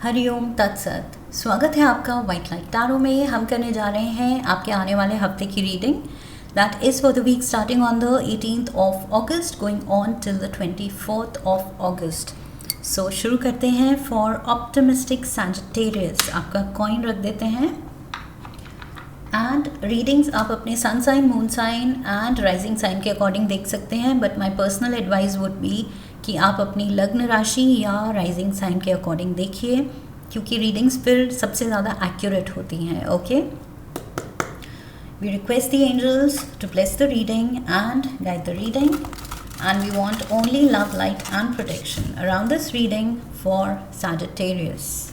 हरिओम तत्सत। स्वागत है आपका वाइट लाइट टैरो में। हम करने जा रहे हैं आपके आने वाले हफ्ते की reading that is for the week starting on the 18th of August going on till the 24th of August. So शुरू करते हैं। फॉर ऑप्टिमिस्टिक सैजिटेरियस आपका कॉइन रख देते हैं एंड रीडिंग्स आप अपने sun sign, moon sign and rising sign के अकॉर्डिंग देख सकते हैं, but my personal advice would be कि आप अपनी लग्न राशि या राइजिंग साइन के अकॉर्डिंग देखिए, क्योंकि रीडिंग्स फिर सबसे ज़्यादा एक्यूरेट होती हैं। Okay, we request the angels to bless the reading and guide the reading and we want only love, light and protection around this reading for Sagittarius.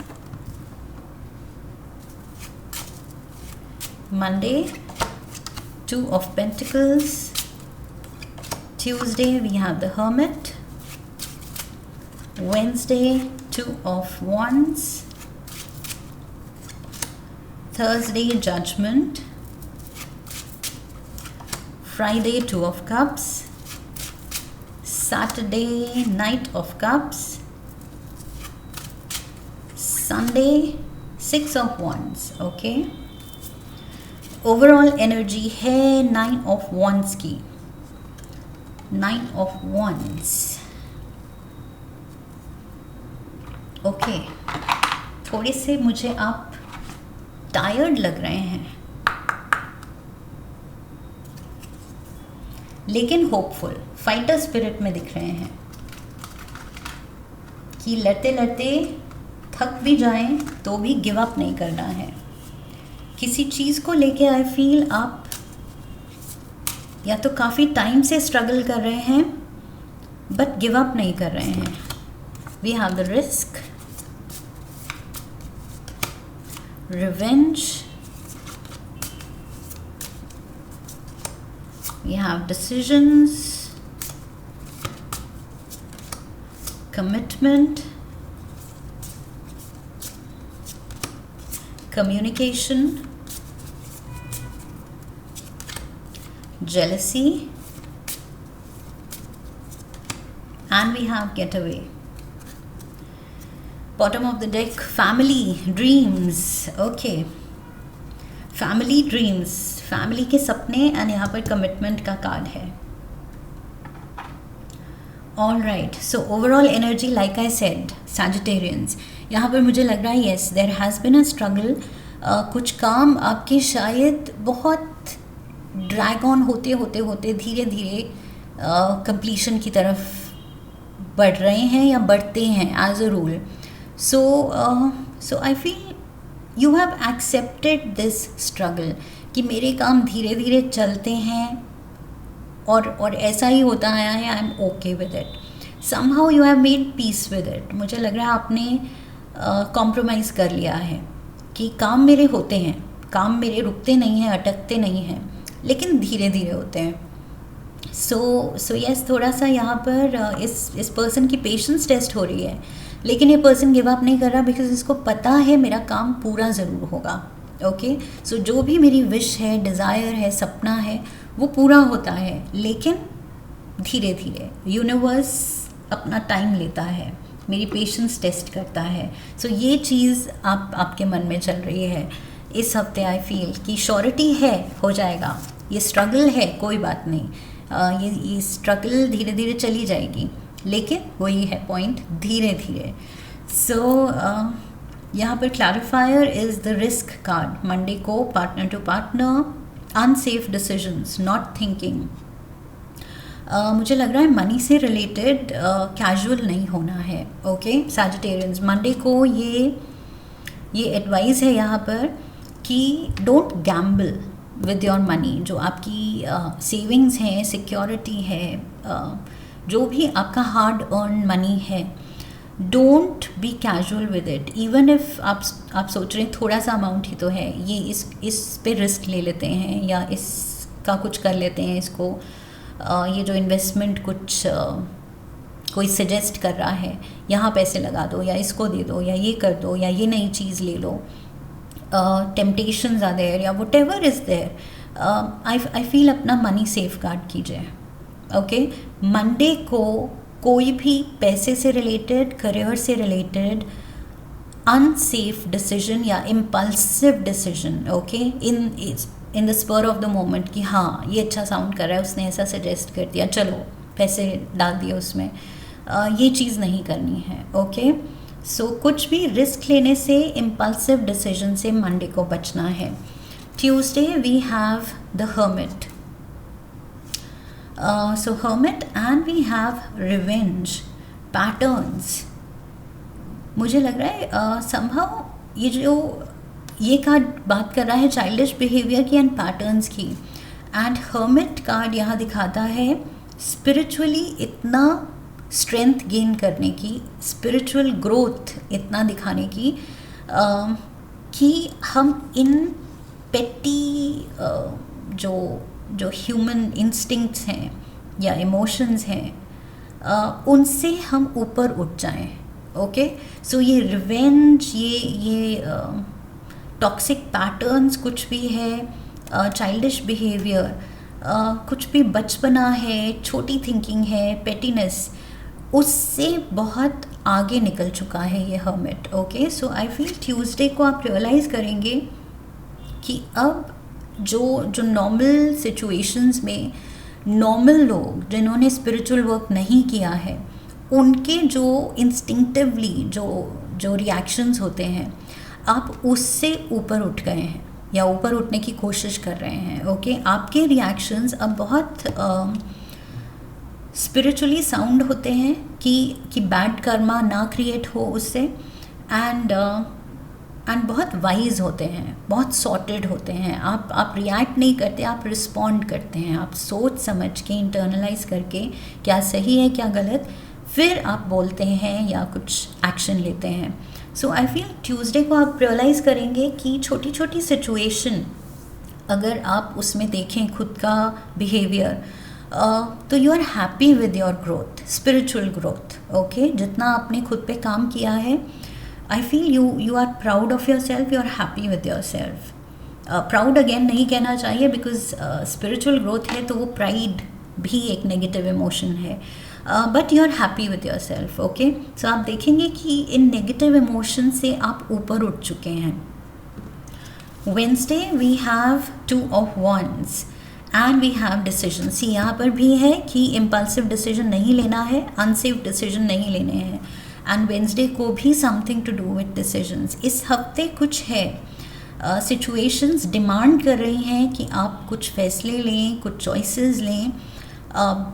Monday, 2 of Pentacles. Tuesday we have the Hermit. Wednesday, 2 of Wands. Thursday, Judgment. Friday, 2 of Cups. Saturday, Knight of Cups. Sunday, 6 of Wands. Okay, overall energy है 9 of wands की। 9 of wands. Okay, थोड़े से मुझे आप tired लग रहे हैं, लेकिन होपफुल, फाइटर स्पिरिट में दिख रहे हैं कि लड़ते लड़ते थक भी जाएं तो भी गिव अप नहीं करना है। किसी चीज़ को लेके आई फील आप या तो काफ़ी टाइम से स्ट्रगल कर रहे हैं बट गिव अप नहीं कर रहे हैं। We have the risk, revenge, we have decisions, commitment, communication, jealousy, and we have getaway. Bottom of the deck, family, dreams. Okay, family dreams, family के सपने, and यहाँ पर commitment का कार्ड है। All right, so overall energy, like I said, Sagittarians, यहाँ पर मुझे लग रहा है yes there has been a struggle. कुछ काम आपके शायद बहुत ड्रैग ऑन होते होते होते धीरे धीरे कंप्लीशन की तरफ बढ़ रहे हैं या बढ़ते हैं as a rule. So I feel you have accepted this struggle कि मेरे काम धीरे धीरे चलते हैं और ऐसा ही होता आया है। I am okay with it. Somehow you have made peace with it. मुझे लग रहा है आपने कॉम्प्रोमाइज़ कर लिया है कि काम मेरे होते हैं, काम मेरे रुकते नहीं हैं, अटकते नहीं हैं, लेकिन धीरे धीरे होते हैं। सो यस, थोड़ा सा यहाँ पर इस पर्सन की पेशेंस टेस्ट हो रही है, लेकिन ये पर्सन गिव अप नहीं कर रहा बिकॉज इसको पता है मेरा काम पूरा ज़रूर होगा। ओके, सो जो भी मेरी विश है, डिज़ायर है, सपना है, वो पूरा होता है, लेकिन धीरे धीरे। यूनिवर्स अपना टाइम लेता है, मेरी पेशेंस टेस्ट करता है। सो ये चीज़ आपके मन में चल रही है इस हफ्ते। आई फील कि श्योरिटी है, हो जाएगा। ये स्ट्रगल है, कोई बात नहीं, ये स्ट्रगल धीरे धीरे चली जाएगी, लेकिन वही है पॉइंट, धीरे धीरे। सो यहाँ पर clarifier is the risk card. Monday को partner to partner, unsafe decisions, not thinking. मुझे लग रहा है मनी से रिलेटेड कैजुअल नहीं होना है। ओके सैजिटेरियंस, मंडे को ये एडवाइस है यहाँ पर कि don't Gamble with your money. जो आपकी सेविंग्स हैं, सिक्योरिटी है, जो भी आपका हार्ड अर्न मनी है, don't be casual with it. Even if आप सोच रहे हैं थोड़ा सा अमाउंट ही तो है, ये इस पे रिस्क ले लेते हैं या इसका कुछ कर लेते हैं, इसको ये जो इन्वेस्टमेंट कुछ कोई सजेस्ट कर रहा है, यहाँ पैसे लगा दो या इसको दे दो या ये कर दो या ये नई चीज़ ले लो, टेम्पटेशंस आर देयर या whatever is there. I feel अपना मनी सेफ गार्ड कीजिए। ओके, मंडे को कोई भी पैसे से रिलेटेड, करियर से रिलेटेड अनसेफ डिसीजन या impulsive decision, okay, in the spur of the moment कि हाँ ये अच्छा साउंड कर रहा है, उसने ऐसा सजेस्ट कर दिया, चलो पैसे डाल दिए उसमें, ये चीज़ नहीं करनी है, ओके। सो कुछ भी रिस्क लेने से, इम्पल्सिव डिसीजन से मंडे को बचना है। Tuesday we have the hermit, so hermit and we have revenge patterns. मुझे लग रहा है समहाउ ये कार्ड बात कर रहा है चाइल्डिश बिहेवियर की एंड पैटर्न्स की, एंड हर्मिट कार्ड यहाँ दिखाता है स्पिरिचुअली इतना स्ट्रेंथ गेन करने की, स्पिरिचुअल ग्रोथ इतना दिखाने की कि हम इन पेटी जो ह्यूमन इंस्टिंक्ट्स हैं या इमोशंस हैं उनसे हम ऊपर उठ जाएं, ओके। सो ये रिवेंज, ये टॉक्सिक पैटर्न्स कुछ भी है, चाइल्डिश बिहेवियर, कुछ भी बचपना है, छोटी थिंकिंग है, पेटीनेस, उससे बहुत आगे निकल चुका है ये hermit, okay. So I feel Tuesday को आप रियलाइज़ करेंगे कि अब जो नॉर्मल सिचुएशंस में नॉर्मल लोग जिन्होंने स्पिरिचुअल वर्क नहीं किया है, उनके जो इंस्टिंक्टिवली जो रिएक्शंस होते हैं, आप उससे ऊपर उठ गए हैं या ऊपर उठने की कोशिश कर रहे हैं, ओके। आपके रिएक्शंस अब बहुत स्पिरिचुअली साउंड होते हैं कि बैड कर्मा ना क्रिएट हो उससे, एंड बहुत वाइज होते हैं, बहुत सॉर्टेड होते हैं। आप रिएक्ट नहीं करते, आप रिस्पॉन्ड करते हैं, आप सोच समझ के इंटरनलाइज करके क्या सही है क्या गलत, फिर आप बोलते हैं या कुछ एक्शन लेते हैं। सो आई फील ट्यूसडे को आप रियलाइज़ करेंगे कि छोटी छोटी सिचुएशन अगर आप उसमें देखें खुद का बिहेवियर, तो you are happy with your growth, spiritual growth, okay. जितना आपने खुद पे काम किया है, I feel you are proud of yourself, you are happy with your self. Proud again नहीं कहना चाहिए, बिकॉज स्पिरिचुअल ग्रोथ है तो वो प्राइड भी एक नेगेटिव इमोशन है, but you are happy with your self, okay. So आप देखेंगे कि इन नेगेटिव इमोशन से आप ऊपर उठ चुके हैं। Wednesday we have 2 of Wands and we have decision. See यहाँ पर भी है कि इम्पल्सिव डिसीजन नहीं लेना है, अनसेफ डिसीजन नहीं लेने हैं, एंड वेंसडे को भी something to do with decisions. इस हफ्ते कुछ है, सिचुएशंस डिमांड कर रही हैं कि आप कुछ फैसले लें, कुछ चॉइसेस लें,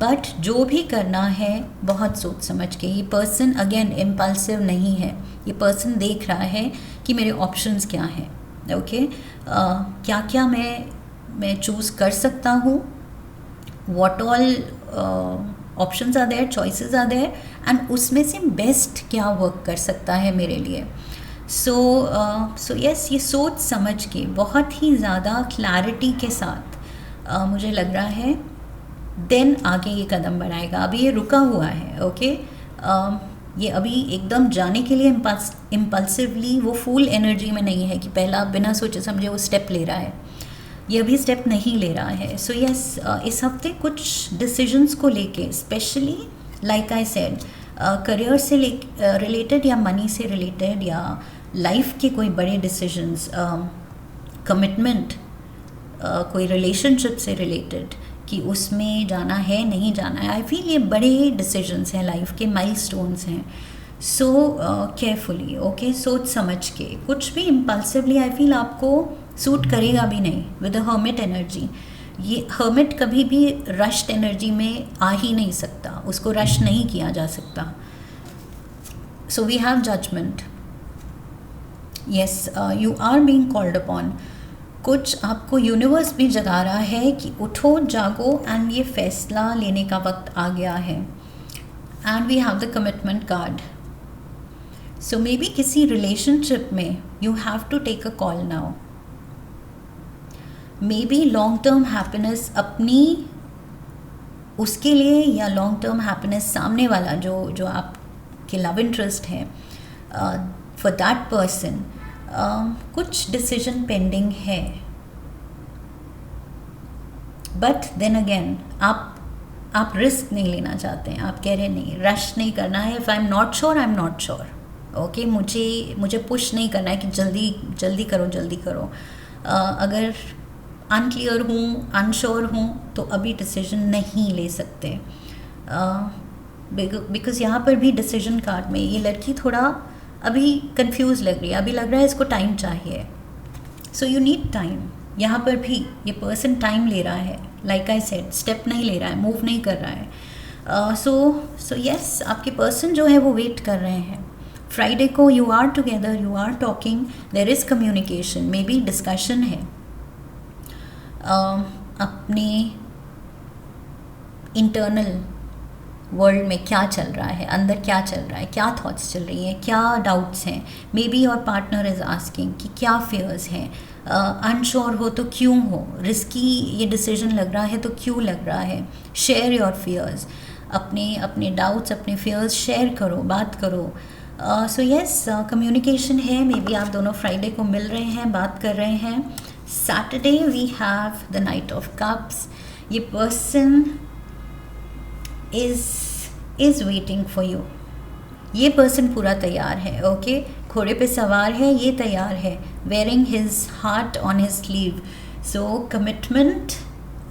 बट जो भी करना है बहुत सोच समझ के। ये पर्सन अगेन इम्पल्सिव नहीं है, ये पर्सन देख रहा है कि मेरे ऑप्शंस क्या हैं, ओके। क्या क्या मैं चूज़ कर सकता हूँ, what all options are there, choices are there, and उसमें से बेस्ट क्या वर्क कर सकता है मेरे लिए। सो यस, ये सोच समझ के बहुत ही ज़्यादा क्लैरिटी के साथ मुझे लग रहा है देन आगे ये कदम बढ़ाएगा। अभी ये रुका हुआ है, ओके। ये अभी एकदम जाने के लिए इम्पल्सिवली वो फुल एनर्जी में नहीं है कि पहला बिना सोचे समझे वो स्टेप ले रहा है, ये अभी स्टेप नहीं ले रहा है। सो यस, इस हफ्ते कुछ डिसीजंस को लेके, specially like I said, career से रिलेटेड या मनी से रिलेटेड या लाइफ के कोई बड़े डिसीजंस, कमिटमेंट, कोई रिलेशनशिप से रिलेटेड कि उसमें जाना है नहीं जाना है। आई फील ये बड़े डिसीजंस हैं, लाइफ के माइलस्टोन्स हैं। सो केयरफुली, ओके, सोच समझ के, कुछ भी इम्पल्सिवली आई फील आपको सूट करेगा भी नहीं विद हर्मिट एनर्जी। ये हर्मिट कभी भी रश्ड एनर्जी में आ ही नहीं सकता, उसको रश नहीं किया जा सकता। So we have judgement, yes, you are being called upon. कुछ आपको यूनिवर्स भी जगा रहा है कि उठो जागो, एंड ये फैसला लेने का वक्त आ गया है। And we have the commitment card. So maybe किसी रिलेशनशिप में you have to take a call now. Maybe long term happiness अपनी उसके लिए, या लॉन्ग टर्म हैप्पीनेस सामने वाला जो आपके लव इंटरेस्ट है, फॉर दैट पर्सन कुछ डिसीजन पेंडिंग है। बट देन अगेन आप रिस्क नहीं लेना चाहते हैं, आप कह रहे नहीं, रश नहीं करना है। If I am not sure, I am not sure, okay, मुझे पुश नहीं करना है कि जल्दी जल्दी करो जल्दी करो। अगर अनक्लियर हूँ, अनश्योर हूँ, तो अभी डिसीजन नहीं ले सकते। बिकॉज यहाँ पर भी डिसीजन कार्ड में ये लड़की थोड़ा अभी कंफ्यूज लग रही है, अभी लग रहा है इसको टाइम चाहिए। So you need time. यहाँ पर भी ये पर्सन टाइम ले रहा है, लाइक आई सेड, स्टेप नहीं ले रहा है, मूव नहीं कर रहा है। सो यस, आपके पर्सन जो है वो वेट कर रहे हैं। फ्राइडे को you are together, you are talking, there is communication, maybe discussion है। अपने इंटरनल वर्ल्ड में क्या चल रहा है, अंदर क्या चल रहा है, क्या थॉट्स चल रही हैं, क्या डाउट्स हैं। May be your partner is asking कि क्या फेयर्स हैं। अनश्योर हो तो क्यों हो, रिस्की ये डिसीजन लग रहा है तो क्यों लग रहा है। शेयर योर फेयर्स, अपने डाउट्स, अपने फेयर्स शेयर करो, बात करो। सो यस, कम्युनिकेशन है। मे बी आप दोनों फ्राइडे को मिल रहे हैं, बात कर रहे हैं। Saturday we have the night of cups. ये person is waiting for you. ये पर्सन पूरा तैयार है, ओके, घोड़े पे सवार है, ये तैयार है, wearing his heart on his sleeve. So commitment,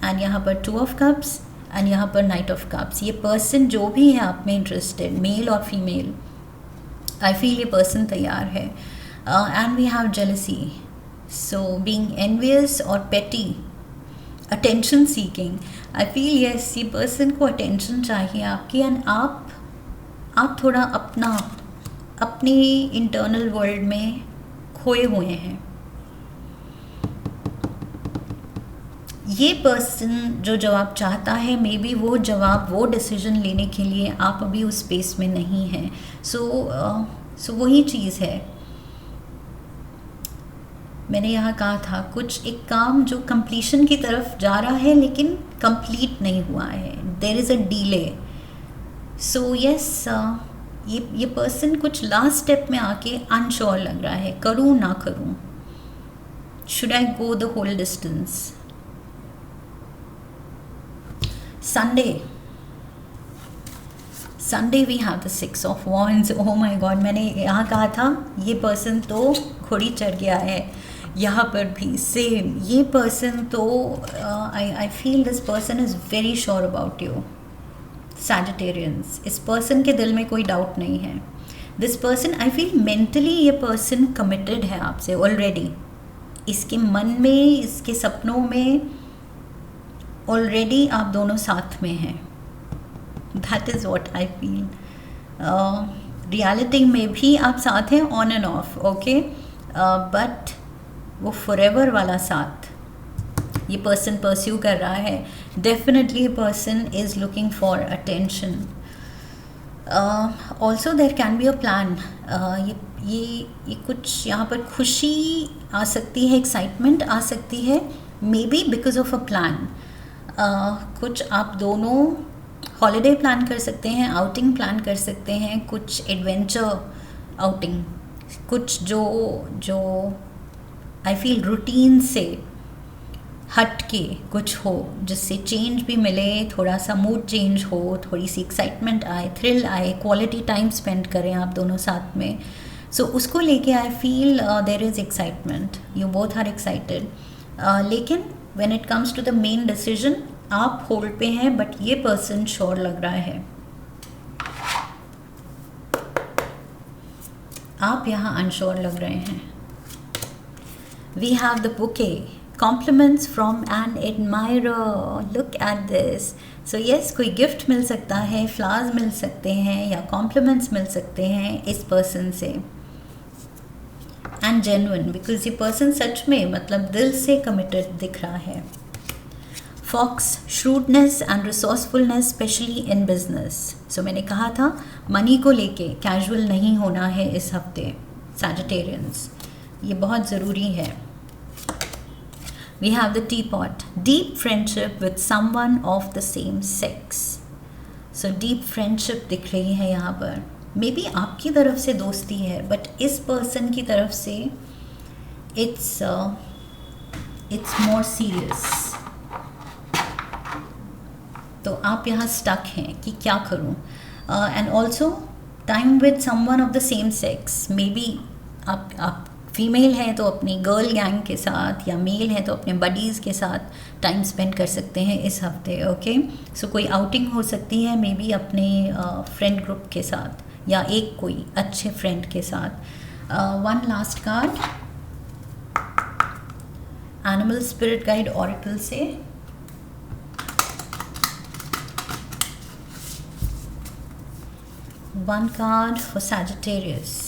and यहाँ पर 2 ऑफ कप्स एंड यहाँ पर नाइट ऑफ कप्स। ये पर्सन जो भी है आप में इंटरेस्टेड, मेल और फीमेल, आई फील ये पर्सन तैयार है। And we have jealousy, so being envious और petty, attention seeking. I feel yes, ये पर्सन को अटेंशन चाहिए आपकी, एंड आप थोड़ा अपने इंटरनल वर्ल्ड में खोए हुए हैं। ये पर्सन जो जवाब चाहता है, मे बी वो जवाब, वो डिसीजन लेने के लिए आप अभी उस स्पेस में नहीं हैं। सो वही चीज़ है, मैंने यहाँ कहा था, कुछ एक काम जो कंप्लीशन की तरफ जा रहा है लेकिन कंप्लीट नहीं हुआ है, there is a delay. So yes, ये पर्सन कुछ लास्ट स्टेप में आके अनश्योर लग रहा है, करूँ ना करूँ, should I go the whole distance. Sunday we have the 6 of wands. Oh my God, मैंने यहाँ कहा था ये पर्सन तो घोड़ी चढ़ गया है। यहाँ पर भी सेम, ये पर्सन तो I feel this person is very sure about you. Sagittarians, इस पर्सन के दिल में कोई डाउट नहीं है। This person, I feel mentally ये पर्सन कमिटेड है आपसे ऑलरेडी। इसके मन में, इसके सपनों में ऑलरेडी आप दोनों साथ में हैं। That is what I feel. Reality में भी आप साथ हैं, on end of, okay, but वो फॉरएवर वाला साथ ये पर्सन परस्यू कर रहा है। डेफिनेटली ये person is looking for attention. Also there can be a plan. ये कुछ यहाँ पर खुशी आ सकती है, एक्साइटमेंट आ सकती है, may be because of a plan. कुछ आप दोनों हॉलीडे प्लान कर सकते हैं, आउटिंग प्लान कर सकते हैं, कुछ एडवेंचर आउटिंग, कुछ जो आई फील रूटीन से हट के कुछ हो, जिससे चेंज भी मिले, थोड़ा सा मूड चेंज हो, थोड़ी सी एक्साइटमेंट आए, थ्रिल आए, क्वालिटी टाइम स्पेंड करें आप दोनों साथ में। सो उसको लेके I feel there is excitement, you both are excited. लेकिन when it comes to the main decision, आप होल्ड पे हैं, बट ये पर्सन श्योर लग रहा है। आप यहाँ अनश्योर लग रहे हैं। We have the bouquet, compliments from an admirer, look at this. So yes, कोई गिफ्ट मिल सकता है, फ्लावर्स मिल सकते हैं, या कॉम्प्लीमेंट्स मिल सकते हैं इस पर्सन से। एंड जेन्युइन, बिकॉज ये पर्सन सच में, मतलब दिल से कमिटेड दिख रहा है। Fox, shrewdness and resourcefulness, specially in business. So मैंने कहा था मनी को लेके कैजुअल नहीं होना है इस हफ्ते, सैजिटेरियंस, ये बहुत ज़रूरी है। We have the teapot, deep friendship with someone of the same sex. So deep friendship दिख रही है यहाँ पर। मे बी आपकी तरफ से दोस्ती है, बट इस पर्सन की तरफ से it's more serious. तो आप यहाँ स्टक हैं कि क्या करूँ। And also time with someone of the same sex, may be आप फीमेल हैं तो अपनी गर्ल गैंग के साथ, या मेल हैं तो अपने बडीज़ के साथ टाइम स्पेंड कर सकते हैं इस हफ्ते। ओके, सो कोई आउटिंग हो सकती है मे बी अपने फ्रेंड ग्रुप के साथ, या एक कोई अच्छे फ्रेंड के साथ। One last card animal spirit guide oracle से। One card for Sagittarius,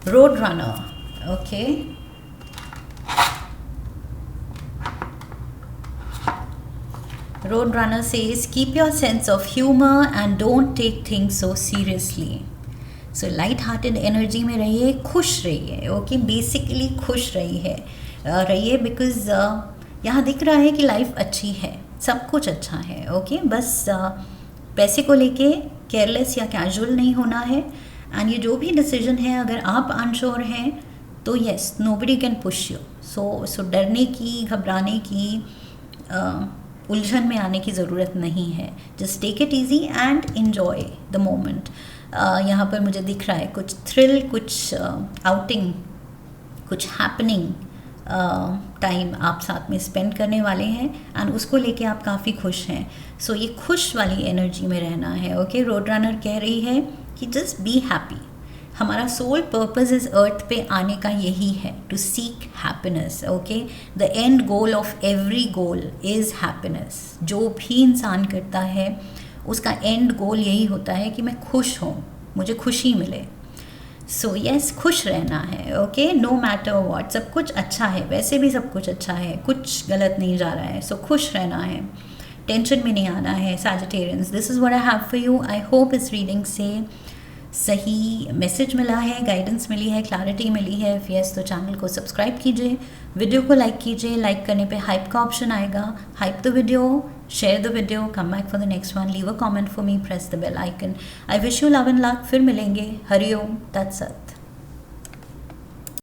road runner. Okay, road runner says keep your sense of humor and don't take things so seriously. So light hearted energy में रहिए, खुश रहिए। Okay, basically खुश रहिए because यहाँ दिख रहा है कि लाइफ अच्छी है, सब कुछ अच्छा है। ओके, बस पैसे को लेके केयरलेस या कैजुअल नहीं होना है। एंड ये जो भी डिसीजन है, अगर आप अनश्योर हैं तो yes, nobody can push you. So डरने की, घबराने की, उलझन में आने की ज़रूरत नहीं है। Just take it easy and enjoy the moment. यहाँ पर मुझे दिख रहा है कुछ थ्रिल, कुछ आउटिंग, कुछ हैपनिंग टाइम आप साथ में स्पेंड करने वाले हैं, एंड उसको लेके आप काफ़ी खुश हैं। सो ये खुश वाली एनर्जी में रहना है। ओके, रोड रनर कह रही है कि जस्ट बी हैप्पी। हमारा सोल पर्पस इस अर्थ पे आने का यही है, to seek happiness. Okay, the end goal of every goal is happiness. जो भी इंसान करता है उसका एंड गोल यही होता है कि मैं खुश हूँ, मुझे खुशी मिले। सो यस, खुश रहना है। ओके, नो मैटर व्हाट, सब कुछ अच्छा है, वैसे भी सब कुछ अच्छा है, कुछ गलत नहीं जा रहा है। सो खुश रहना है, टेंशन में नहीं आना है। Sagittarians, this is what I have for you. I hope इस रीडिंग से सही मैसेज मिला है, गाइडेंस मिली है, क्लैरिटी मिली है। इफ़ यस, तो चैनल को सब्सक्राइब कीजिए, वीडियो को लाइक कीजिए। लाइक करने पे हाइप का ऑप्शन आएगा, hype the video, share the video, come back for the next one, leave a comment for me, press the bell icon. I wish you love and luck. फिर मिलेंगे। हरिओम तत्सत।